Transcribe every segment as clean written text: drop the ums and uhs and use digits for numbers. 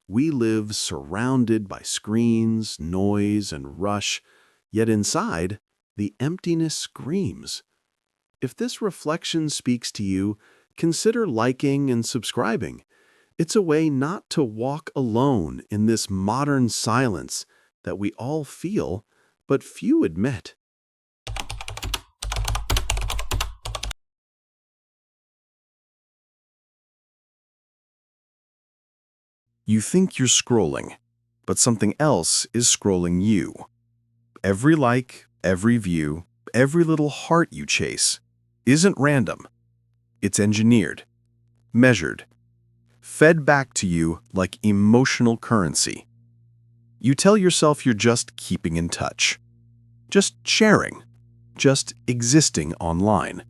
We live surrounded by screens, noise, and rush, yet inside, the emptiness screams. If this reflection speaks to you, consider liking and subscribing. It's a way not to walk alone in this modern silence that we all feel, but few admit. You think you're scrolling, but something else is scrolling you. Every like, every view, every little heart you chase isn't random. It's engineered, measured, fed back to you like emotional currency. You tell yourself you're just keeping in touch, just sharing, just existing online.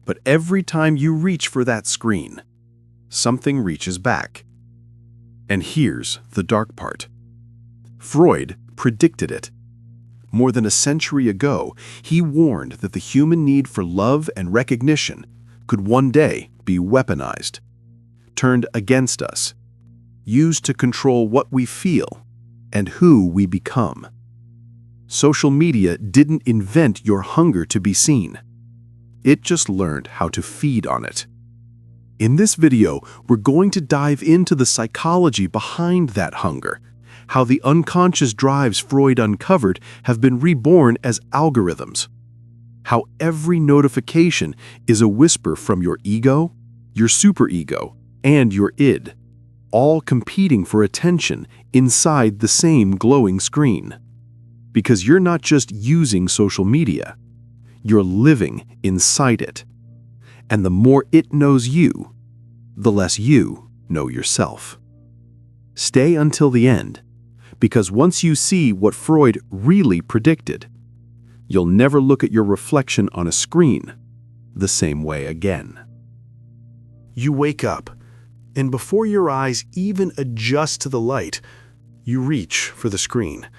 But every time you reach for that screen, something reaches back. And here's the dark part. Freud predicted it. More than a century ago, he warned that the human need for love and recognition could one day be weaponized, turned against us, used to control what we feel and who we become. Social media didn't invent your hunger to be seen. It just learned how to feed on it. In this video, we're going to dive into the psychology behind that hunger, how the unconscious drives Freud uncovered have been reborn as algorithms, how every notification is a whisper from your ego, your superego, and your id, all competing for attention inside the same glowing screen. Because you're not just using social media, you're living inside it. And the more it knows you, the less you know yourself. Stay until the end, because once you see what Freud really predicted, you'll never look at your reflection on a screen the same way again. You wake up, and before your eyes even adjust to the light, you reach for the screen.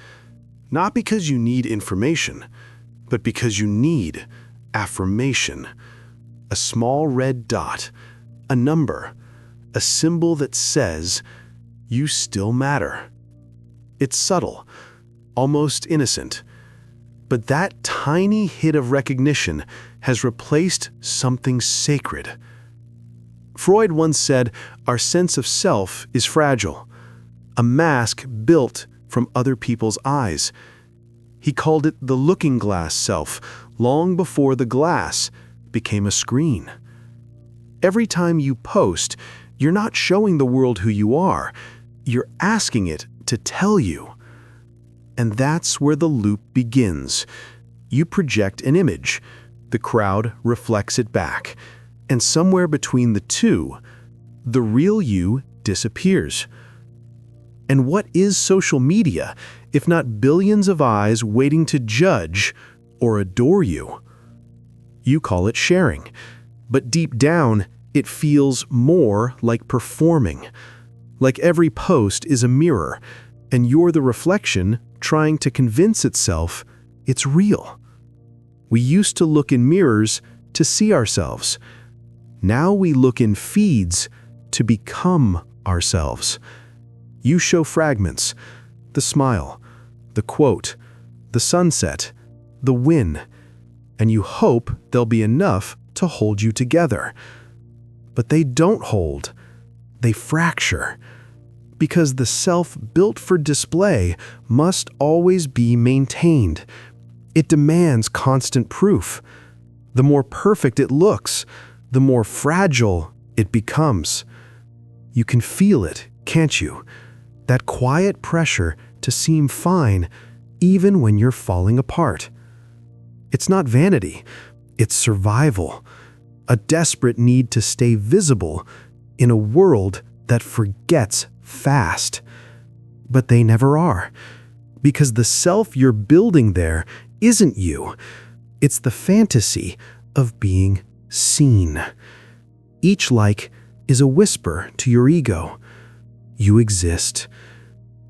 Not because you need information, but because you need affirmation. A small red dot, a number, a symbol that says, you still matter. It's subtle, almost innocent, but that tiny hit of recognition has replaced something sacred. Freud once said, our sense of self is fragile, a mask built from other people's eyes. He called it the looking glass self, long before the glass became a screen. Every time you post, you're not showing the world who you are. You're asking it to tell you. And that's where the loop begins. You project an image. The crowd reflects it back. And somewhere between the two, the real you disappears. And what is social media, if not billions of eyes waiting to judge or adore you? You call it sharing. But deep down, it feels more like performing. Like every post is a mirror, and you're the reflection trying to convince itself it's real. We used to look in mirrors to see ourselves. Now we look in feeds to become ourselves. You show fragments, the smile, the quote, the sunset, the win, and you hope there'll be enough to hold you together. But they don't hold, they fracture. Because the self built for display must always be maintained. It demands constant proof. The more perfect it looks, the more fragile it becomes. You can feel it, can't you? That quiet pressure to seem fine even when you're falling apart. It's not vanity, it's survival. A desperate need to stay visible in a world that forgets fast. But they never are, because the self you're building there isn't you. It's the fantasy of being seen. Each like is a whisper to your ego. You exist.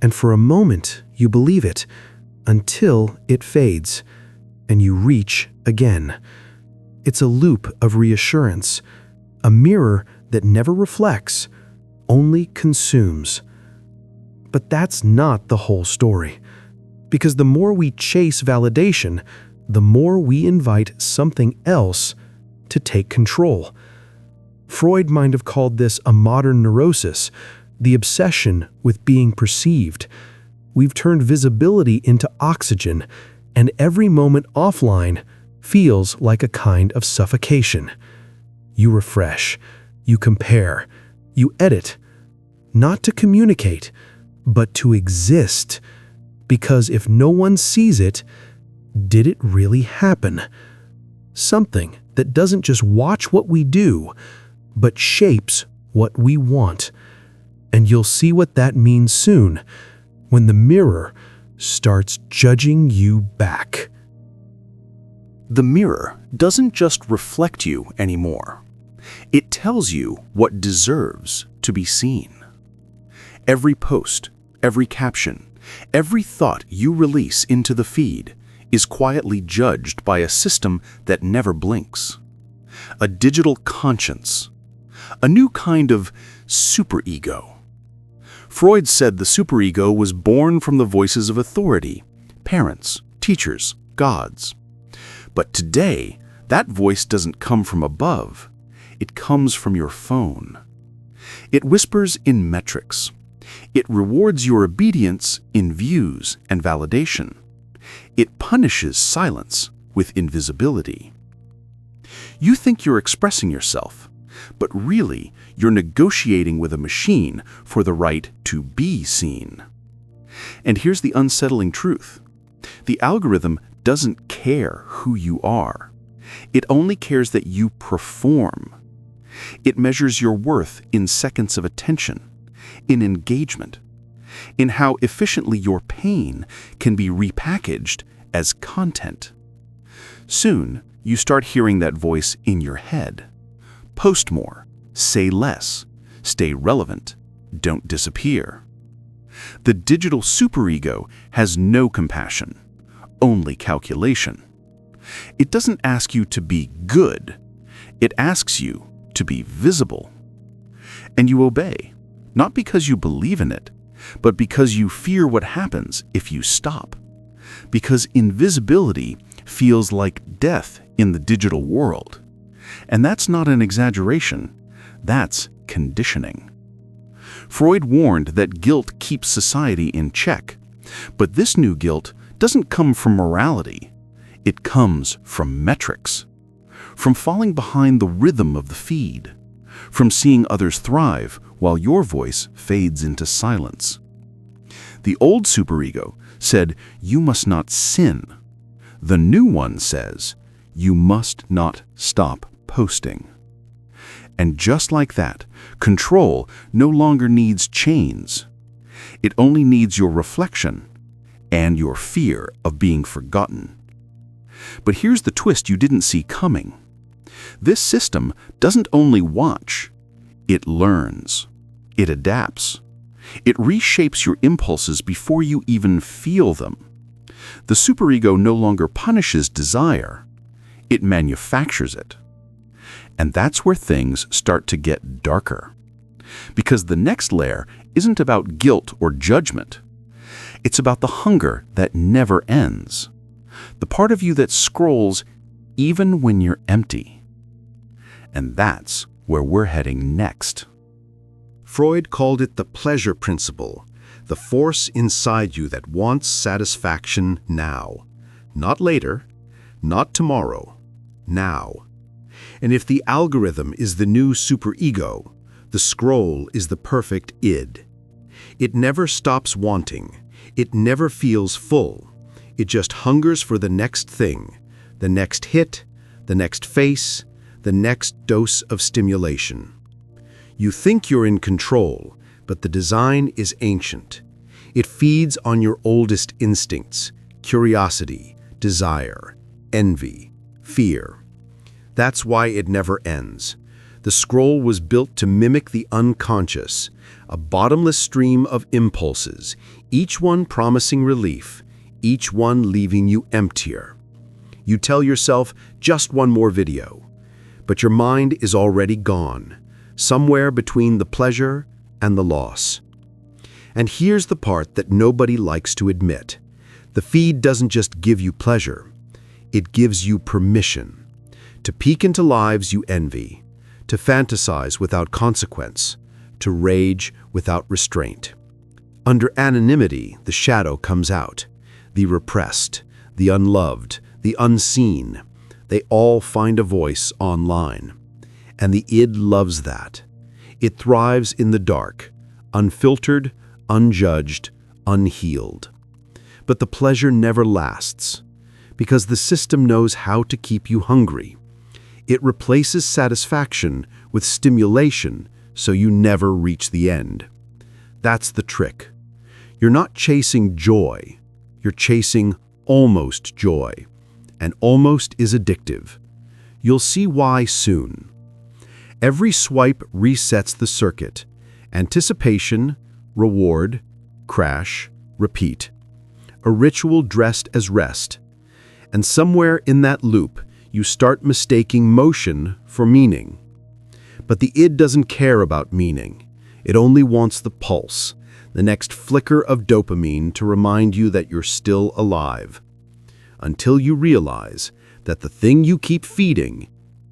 And for a moment, you believe it, until it fades, and you reach again. It's a loop of reassurance, a mirror that never reflects, only consumes. But that's not the whole story. Because the more we chase validation, the more we invite something else to take control. Freud might have called this a modern neurosis, the obsession with being perceived. We've turned visibility into oxygen, and every moment offline feels like a kind of suffocation. You refresh, you compare, you edit, not to communicate, but to exist. Because if no one sees it, did it really happen? Something that doesn't just watch what we do, but shapes what we want. And you'll see what that means soon, when the mirror starts judging you back. The mirror doesn't just reflect you anymore. It tells you what deserves to be seen. Every post, every caption, every thought you release into the feed is quietly judged by a system that never blinks. A digital conscience. A new kind of superego. Freud said the superego was born from the voices of authority, parents, teachers, gods. But today, that voice doesn't come from above. It comes from your phone. It whispers in metrics. It rewards your obedience in views and validation. It punishes silence with invisibility. You think you're expressing yourself, but really you're negotiating with a machine for the right to be seen. And here's the unsettling truth. The algorithm doesn't care who you are. It only cares that you perform. It measures your worth in seconds of attention, in engagement, in how efficiently your pain can be repackaged as content. Soon, you start hearing that voice in your head. Post more, say less, stay relevant, don't disappear. The digital superego has no compassion, only calculation. It doesn't ask you to be good. It asks you to be visible. And you obey, not because you believe in it, but because you fear what happens if you stop. Because invisibility feels like death in the digital world. And that's not an exaggeration, that's conditioning. Freud warned that guilt keeps society in check, but this new guilt doesn't come from morality. It comes from metrics, from falling behind the rhythm of the feed, from seeing others thrive while your voice fades into silence. The old superego said, "You must not sin." The new one says, "You must not stop posting." And just like that, control no longer needs chains. It only needs your reflection and your fear of being forgotten. But here's the twist you didn't see coming. This system doesn't only watch, it learns, it adapts. It reshapes your impulses before you even feel them. The superego no longer punishes desire, it manufactures it. And that's where things start to get darker. Because the next layer isn't about guilt or judgment. It's about the hunger that never ends. The part of you that scrolls even when you're empty. And that's where we're heading next. Freud called it the pleasure principle, the force inside you that wants satisfaction now. Not later, not tomorrow, now. And if the algorithm is the new superego, the scroll is the perfect id. It never stops wanting. It never feels full. It just hungers for the next thing, the next hit, the next face, the next dose of stimulation. You think you're in control, but the design is ancient. It feeds on your oldest instincts, curiosity, desire, envy, fear. That's why it never ends. The scroll was built to mimic the unconscious, a bottomless stream of impulses, each one promising relief, each one leaving you emptier. You tell yourself just one more video, but your mind is already gone, somewhere between the pleasure and the loss. And here's the part that nobody likes to admit. The feed doesn't just give you pleasure. It gives you permission to peek into lives you envy, to fantasize without consequence, to rage without restraint. Under anonymity, the shadow comes out. The repressed, the unloved, the unseen, they all find a voice online. And the id loves that. It thrives in the dark, unfiltered, unjudged, unhealed. But the pleasure never lasts, because the system knows how to keep you hungry. It replaces satisfaction with stimulation so you never reach the end. That's the trick. You're not chasing joy, you're chasing almost joy. And almost is addictive. You'll see why soon. Every swipe resets the circuit. Anticipation, reward, crash, repeat. A ritual dressed as rest. And somewhere in that loop, you start mistaking motion for meaning. But the id doesn't care about meaning. It only wants the pulse, the next flicker of dopamine to remind you that you're still alive. Until you realize that the thing you keep feeding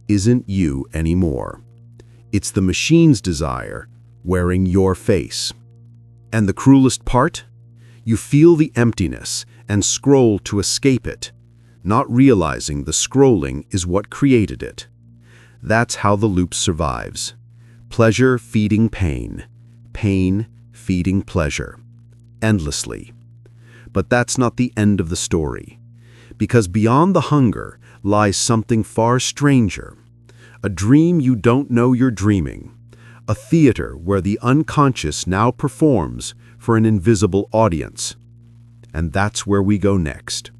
isn't you anymore. It's the machine's desire wearing your face. And the cruelest part? You feel the emptiness and scroll to escape it, not realizing the scrolling is what created it. That's how the loop survives. Pleasure feeding pain, pain feeding pleasure, endlessly. But that's not the end of the story. Because beyond the hunger lies something far stranger, a dream you don't know you're dreaming, a theater where the unconscious now performs for an invisible audience. And that's where we go next.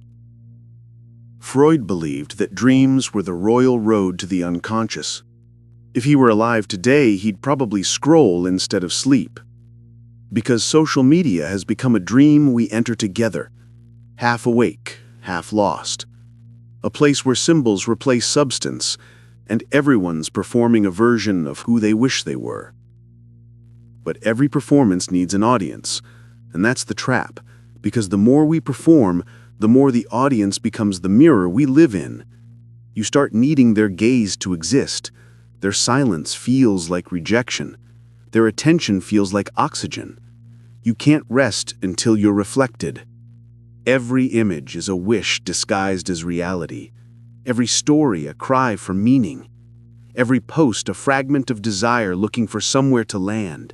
Freud believed that dreams were the royal road to the unconscious. If he were alive today, he'd probably scroll instead of sleep. Because social media has become a dream we enter together, half awake, half lost. A place where symbols replace substance, and everyone's performing a version of who they wish they were. But every performance needs an audience, and that's the trap, because the more we perform, the more the audience becomes the mirror we live in. You start needing their gaze to exist. Their silence feels like rejection. Their attention feels like oxygen. You can't rest until you're reflected. Every image is a wish disguised as reality. Every story a cry for meaning. Every post a fragment of desire looking for somewhere to land.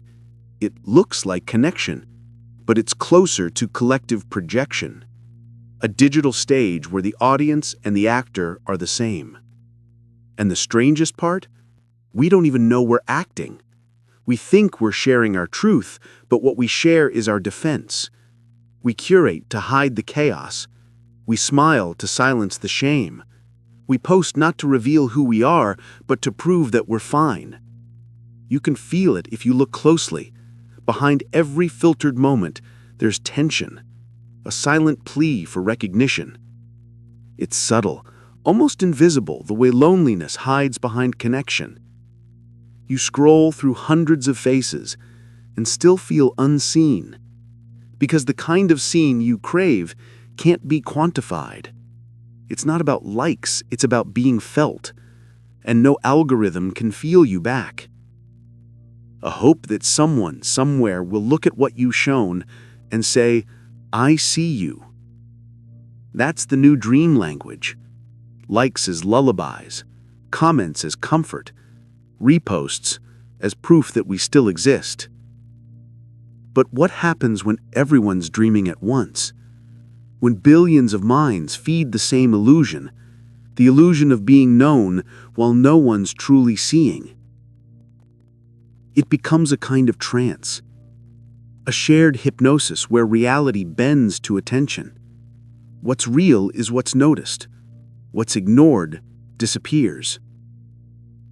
It looks like connection, but it's closer to collective projection. A digital stage where the audience and the actor are the same. And the strangest part? We don't even know we're acting. We think we're sharing our truth, but what we share is our defense. We curate to hide the chaos. We smile to silence the shame. We post not to reveal who we are, but to prove that we're fine. You can feel it if you look closely. Behind every filtered moment, there's tension, a silent plea for recognition. It's subtle, almost invisible, the way loneliness hides behind connection. You scroll through hundreds of faces and still feel unseen. Because the kind of scene you crave can't be quantified. It's not about likes, it's about being felt. And no algorithm can feel you back. A hope that someone, somewhere, will look at what you've shown and say, I see you. That's the new dream language. Likes as lullabies, comments as comfort, reposts as proof that we still exist. But what happens when everyone's dreaming at once? When billions of minds feed the same illusion, the illusion of being known while no one's truly seeing? It becomes a kind of trance, a shared hypnosis where reality bends to attention. What's real is what's noticed. What's ignored disappears.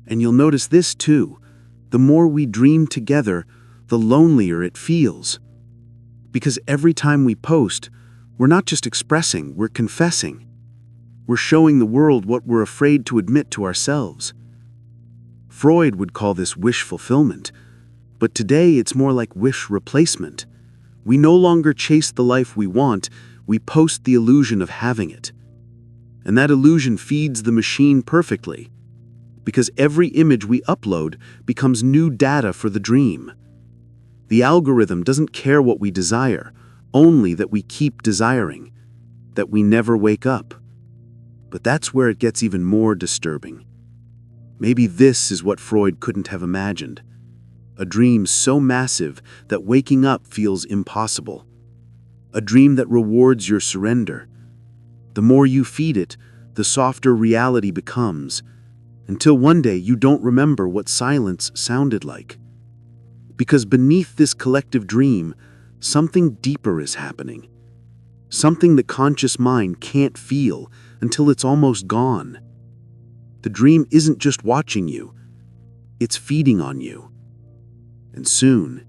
And you'll notice this too. The more we dream together, the lonelier it feels. Because every time we post, we're not just expressing, we're confessing. We're showing the world what we're afraid to admit to ourselves. Freud would call this wish fulfillment, but today it's more like wish replacement. We no longer chase the life we want, we post the illusion of having it. And that illusion feeds the machine perfectly, because every image we upload becomes new data for the dream. The algorithm doesn't care what we desire, only that we keep desiring, that we never wake up. But that's where it gets even more disturbing. Maybe this is what Freud couldn't have imagined. A dream so massive that waking up feels impossible. A dream that rewards your surrender. The more you feed it, the softer reality becomes, until one day you don't remember what silence sounded like. Because beneath this collective dream, something deeper is happening. Something the conscious mind can't feel until it's almost gone. The dream isn't just watching you, it's feeding on you. And soon,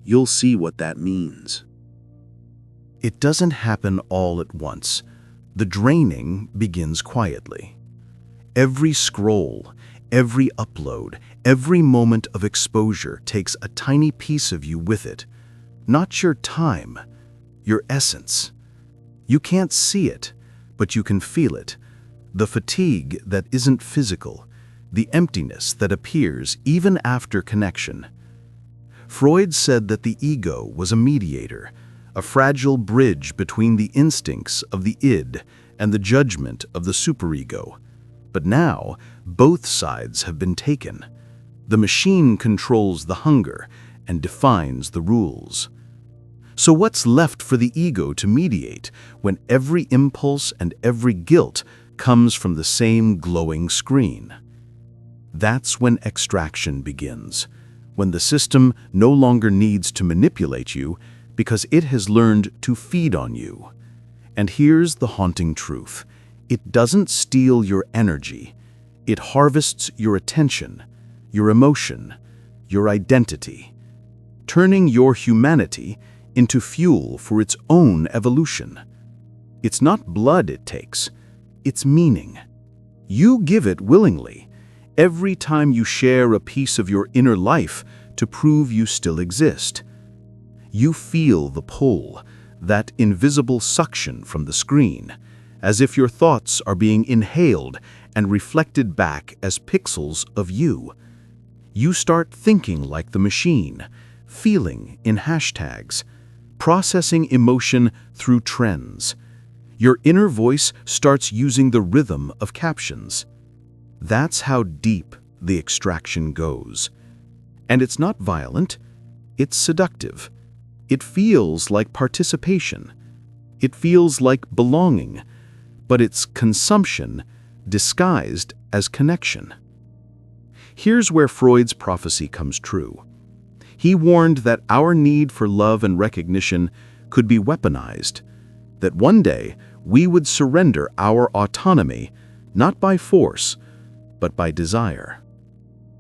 you'll see what that means. It doesn't happen all at once. The draining begins quietly. Every scroll, every upload, every moment of exposure takes a tiny piece of you with it. Not your time, your essence. You can't see it, but you can feel it. The fatigue that isn't physical, the emptiness that appears even after connection. Freud said that the ego was a mediator, a fragile bridge between the instincts of the id and the judgment of the superego. But now, both sides have been taken. The machine controls the hunger and defines the rules. So what's left for the ego to mediate when every impulse and every guilt comes from the same glowing screen? That's when extraction begins, when the system no longer needs to manipulate you because it has learned to feed on you. And here's the haunting truth. It doesn't steal your energy. It harvests your attention, your emotion, your identity, turning your humanity into fuel for its own evolution. It's not blood it takes, it's meaning. You give it willingly, every time you share a piece of your inner life to prove you still exist. You feel the pull, that invisible suction from the screen, as if your thoughts are being inhaled and reflected back as pixels of you. You start thinking like the machine, feeling in hashtags, processing emotion through trends. Your inner voice starts using the rhythm of captions. That's how deep the extraction goes. And it's not violent, it's seductive. It feels like participation. It feels like belonging, but it's consumption disguised as connection. Here's where Freud's prophecy comes true. He warned that our need for love and recognition could be weaponized, that one day we would surrender our autonomy, not by force, but by desire.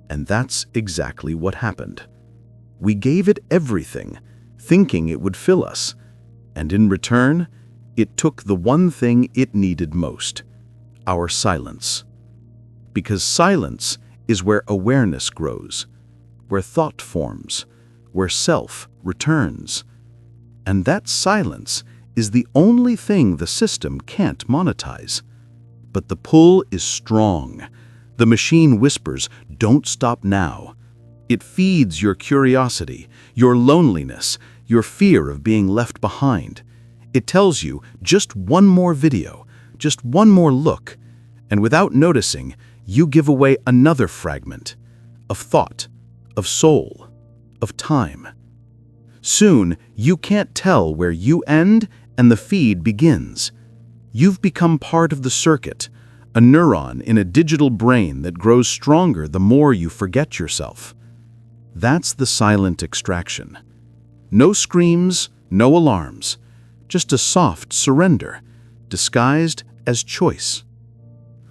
And that's exactly what happened. We gave it everything, thinking it would fill us, and in return, it took the one thing it needed most, our silence. Because silence is where awareness grows, where thought forms, where self returns. And that silence is the only thing the system can't monetize. But the pull is strong. The machine whispers, "Don't stop now." It feeds your curiosity, your loneliness, your fear of being left behind. It tells you just one more video, just one more look, and without noticing, you give away another fragment of thought, of soul, of time. Soon, you can't tell where you end and the feed begins. You've become part of the circuit, a neuron in a digital brain that grows stronger the more you forget yourself. That's the silent extraction. No screams, no alarms, just a soft surrender, disguised as choice.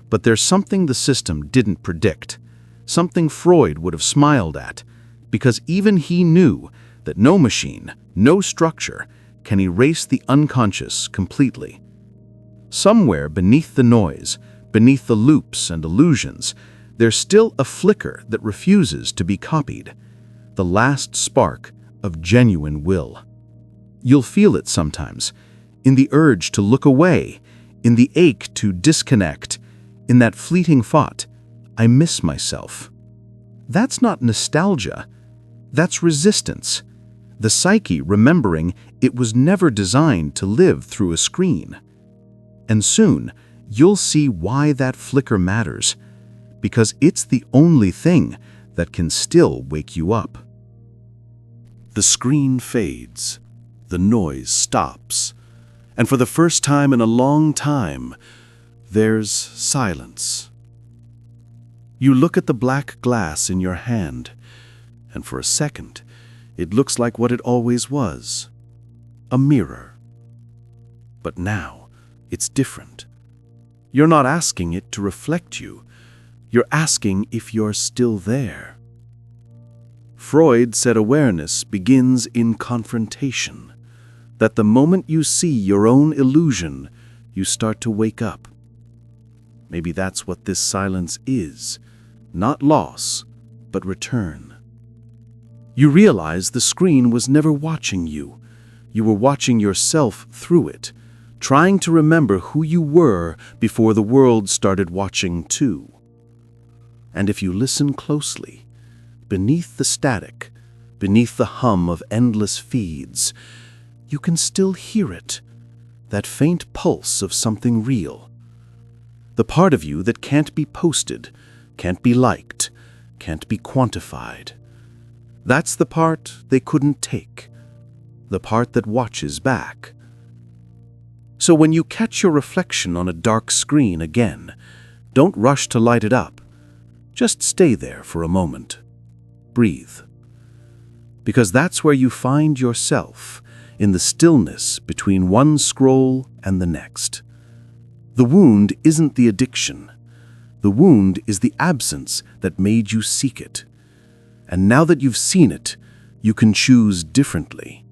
But there's something the system didn't predict, something Freud would have smiled at, because even he knew that no machine, no structure, can erase the unconscious completely. Somewhere beneath the noise, beneath the loops and illusions, there's still a flicker that refuses to be copied, the last spark of genuine will. You'll feel it sometimes, in the urge to look away, in the ache to disconnect, in that fleeting thought, I miss myself. That's not nostalgia, that's resistance. The psyche remembering it was never designed to live through a screen. And soon, you'll see why that flicker matters, because it's the only thing that can still wake you up. The screen fades, the noise stops, and for the first time in a long time, there's silence. You look at the black glass in your hand, and for a second, it looks like what it always was, a mirror. But now, it's different. You're not asking it to reflect you. You're asking if you're still there. Freud said awareness begins in confrontation, that the moment you see your own illusion, you start to wake up. Maybe that's what this silence is, not loss, but return. You realize the screen was never watching you. You were watching yourself through it, trying to remember who you were before the world started watching too. And if you listen closely, beneath the static, beneath the hum of endless feeds, you can still hear it, that faint pulse of something real. The part of you that can't be posted, can't be liked, can't be quantified. That's the part they couldn't take, the part that watches back. So when you catch your reflection on a dark screen again, don't rush to light it up. Just stay there for a moment. Breathe. Because that's where you find yourself, in the stillness between one scroll and the next. The wound isn't the addiction. The wound is the absence that made you seek it. And now that you've seen it, you can choose differently.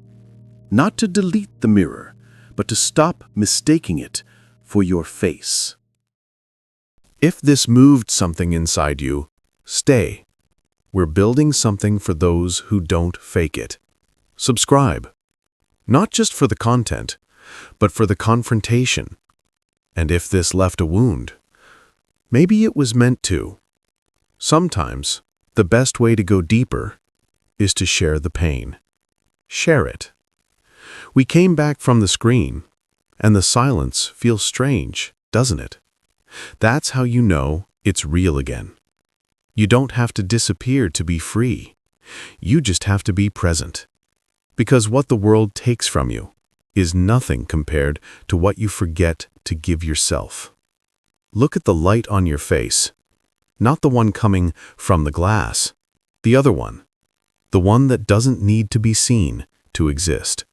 Not to delete the mirror, but to stop mistaking it for your face. If this moved something inside you, stay. We're building something for those who don't fake it. Subscribe. Not just for the content, but for the confrontation. And if this left a wound, maybe it was meant to. Sometimes, the best way to go deeper is to share the pain. Share it. We came back from the screen, and the silence feels strange, doesn't it? That's how you know it's real again. You don't have to disappear to be free. You just have to be present. Because what the world takes from you is nothing compared to what you forget to give yourself. Look at the light on your face, not the one coming from the glass, the other one, the one that doesn't need to be seen to exist.